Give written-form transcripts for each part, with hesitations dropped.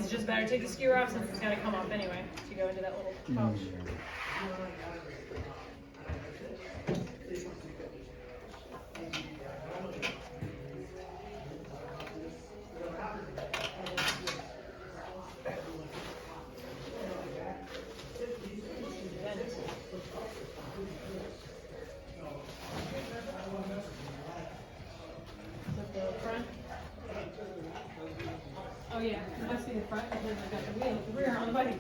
it's just better to take the skewer off since it's going to come up anyway to go into that little pouch. Oh yeah, it must be the front because I've got the wheel, the rear on the bike.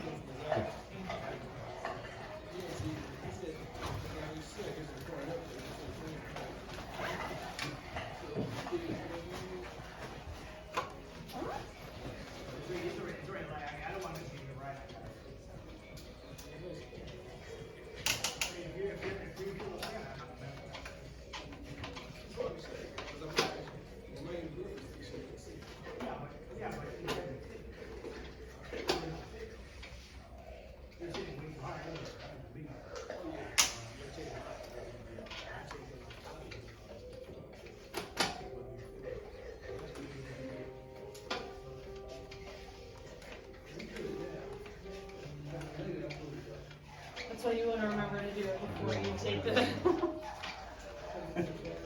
That's what you want to remember to do it before you take the.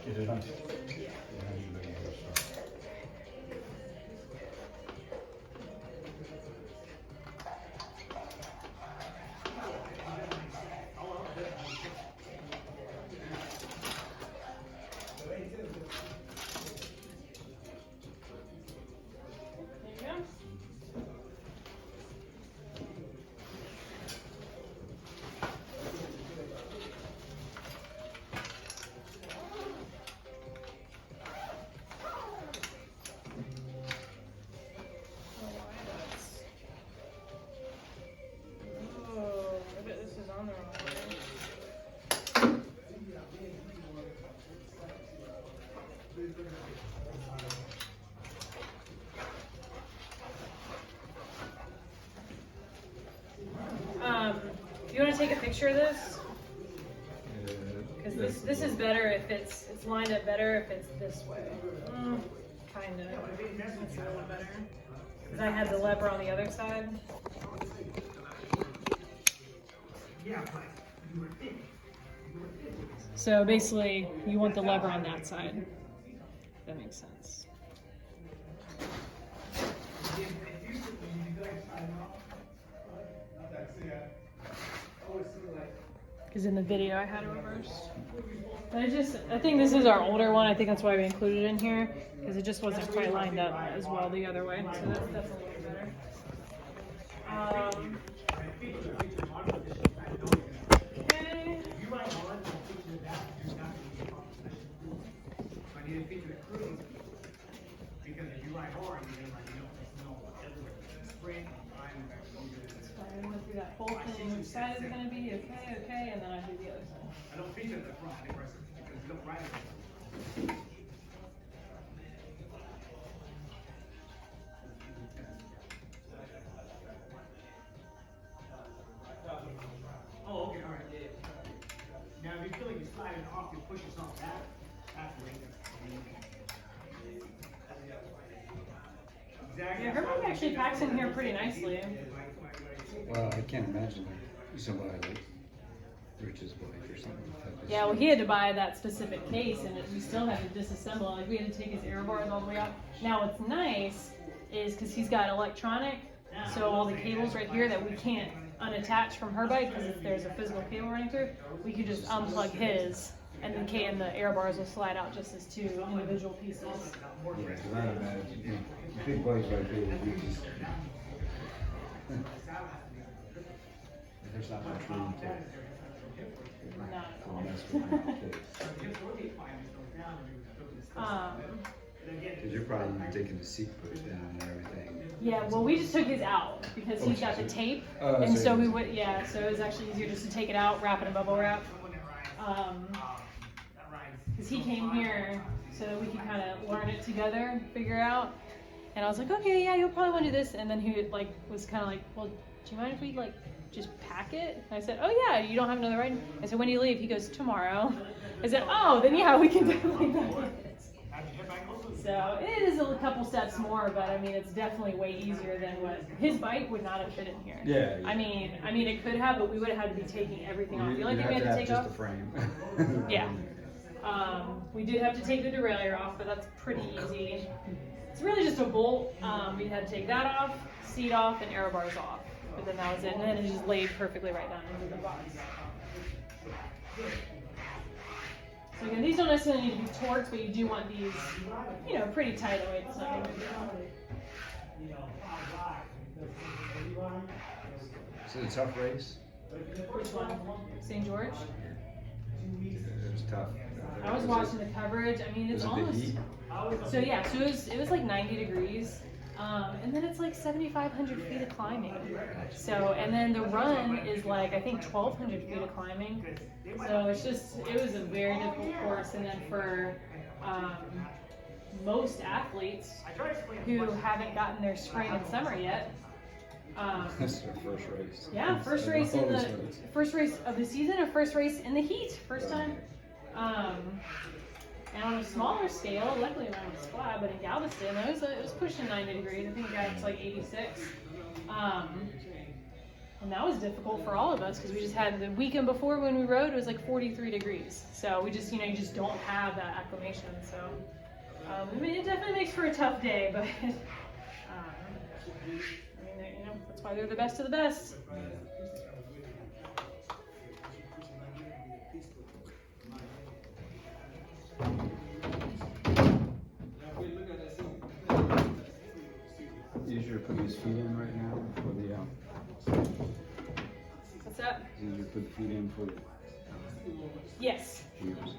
Get it on. You want to take a picture of this? Because this is better if it's lined up better if it's this way. Kind of. That's a little better. Because I had the lever on the other side. So basically, you want the lever on that side. If that makes sense. Because in the video I had it reversed. But I think this is our older one. I think that's why we included it in here. Because it just wasn't quite lined up as well the other way. So that's definitely better. Okay. I went through that whole thing. Which side is it going to be? Okay, and then I do the other side. I don't feature the front because you don't ride it. Oh, okay, all right, yeah. Now, if you feel like you're sliding off, you push yourself back. That's right. Exactly. Yeah, her bike actually packs in here pretty nicely. Well, I can't imagine somebody like Rich's bike or something. Yeah, well, he had to buy that specific case, and we still had to disassemble. Like, we had to take his air bars all the way up. Now, what's nice is because he's got electronic, so all the cables right here that we can't unattach from her bike because there's a physical cable running through, we could just unplug his, and the air bars will slide out just as two individual pieces. Yeah, because I imagine big bike like this, you just there's not much room to mess with the case. Because you're probably even taking the seat push down and everything. Yeah, well, we just took his out because he's got the tape, and so we would, so it was actually easier just to take it out, wrap it in bubble wrap. Because he came here so that we could kind of learn it together and figure out. And I was like, okay, yeah, you'll probably want to do this. And then he was kind of like, well, do you mind if we just pack it? And I said, oh yeah, you don't have another ride? I said, when do you leave? He goes, tomorrow. I said, oh, then yeah, we can definitely do it. So it is a couple steps more, but I mean, it's definitely way easier than what his bike would not have fit in here. Yeah. I mean, it could have, but we would have had to be taking everything off. You like if we had to take just off? the frame. Yeah. We did have to take the derailleur off, but that's pretty easy. It's really just a bolt. We had to take that off, seat off, and aero bars off. But then that was it, and then it just laid perfectly right down into the box. So again, these don't necessarily need to be torqued, but you do want these, you know, pretty tight away. So It's a tough race. which one? St. George? It was tough. I was watching the coverage. I mean, it's Was it the almost. heat? So yeah, so it was like 90 degrees. And then it's like 7,500 feet of climbing. So, and then the run is like, I think 1,200 feet of climbing. So it was a very difficult course. And then for most athletes who haven't gotten their spring and summer yet, This is their first race. yeah, first race of the season, or first race in the heat, first time. And on a smaller scale, luckily mine was flat, but in Galveston, it was pushing 90 degrees. I think it got up to like 86. And that was difficult for all of us because we just had the weekend before when we rode, it was like 43 degrees. So we just, you don't have that acclimation. So I mean, it definitely makes for a tough day, but I mean, that's why they're the best of the best. Easier to put his feet in right now for the. What's that? Easier to put the feet in for the. Yes. Wheels.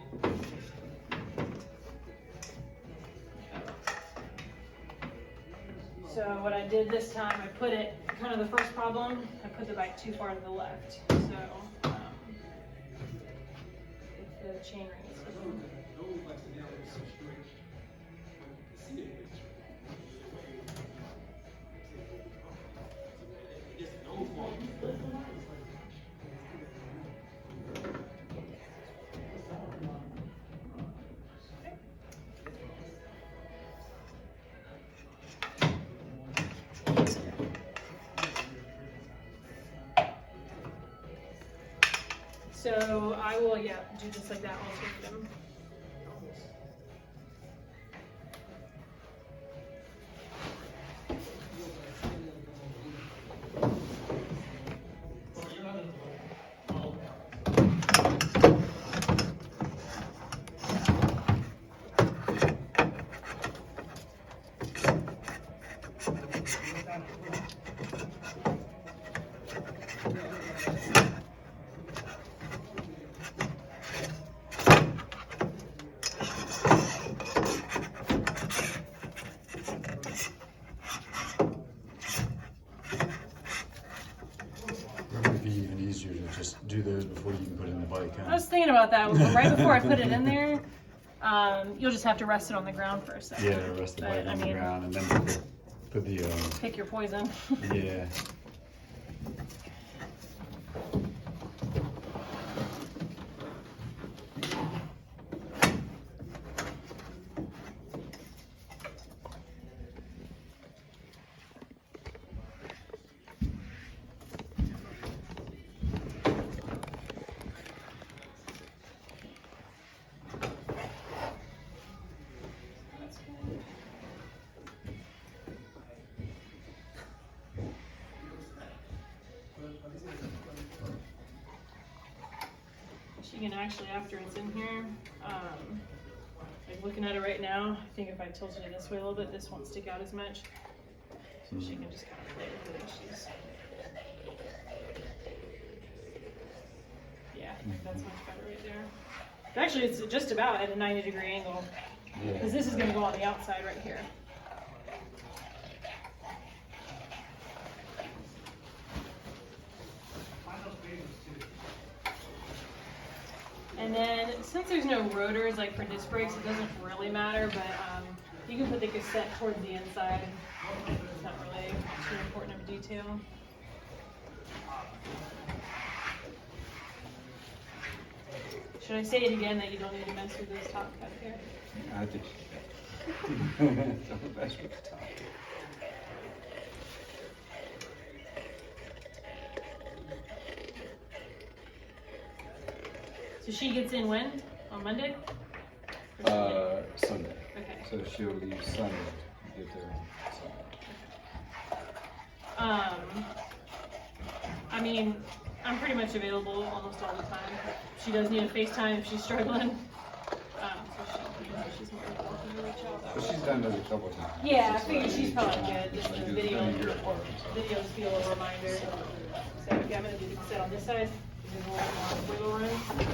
So what I did this time, I put it, kind of the first problem, I put the bike too far to the left. So the chain ring is hidden. So I will, do just like that. I'll take them. It'd be even easier to just do those before you can put it in the bike. Huh? I was thinking about that, but right before I put it in there, you'll just have to rest it on the ground for a second. Yeah, rest the bike on the ground and then put the. Pick your poison. Yeah. She can actually, after it's in here, like looking at it right now, I think if I tilted it this way a little bit, this won't stick out as much. So she can just kind of play with it as she's. Yeah, that's much better right there. Actually, it's just about at a 90-degree angle, because this is going to go on the outside right here. And then, since there's no rotors, like for disc brakes, it doesn't really matter, but you can put the cassette towards the inside. It's not really too important of a detail. Should I say it again that you don't need to mess with this top cut here? I think. Don't mess with the top. So she gets in when? On Monday? Sunday. Okay. So she'll leave Sunday to get there on Sunday. I mean, I'm pretty much available almost all the time. She does need a FaceTime if she's struggling. She's more than welcome to reach out. But she's done those a couple of times. Yeah, I Just figured like she's each probably time. good. Just Like, the it's video, been a year apart, so. videos feel a reminder. So okay, I'm gonna do the set on this side. There's a little more wiggle room.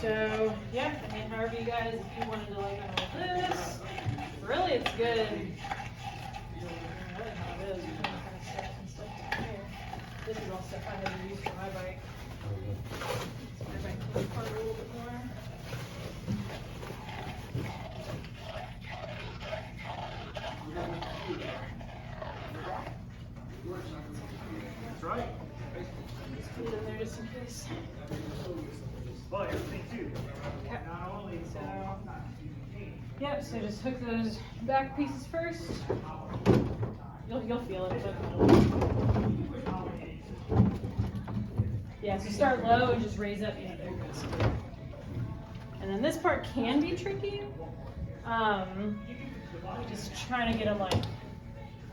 So yeah, I mean, however you guys, if you wanted to like this, really it's good. Really how it is. You can kind of set some stuff in here. This is all stuff I had to use for my bike. So my bike can apart a little bit more. That's right. Just put it in there just in case. Well, everything too. Okay. Not only So, not using paint. yep, so just hook those back pieces first. You'll feel it, but yeah, so start low and just raise up. Yeah, there it goes. And then this part can be tricky. Just trying to get them like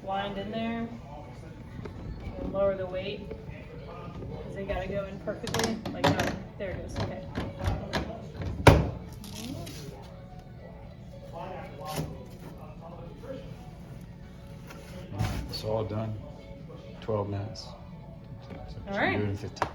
lined in there and lower the weight because they gotta go in perfectly. Like there it goes. Okay. It's all done. 12 minutes. All right. Do it in 15.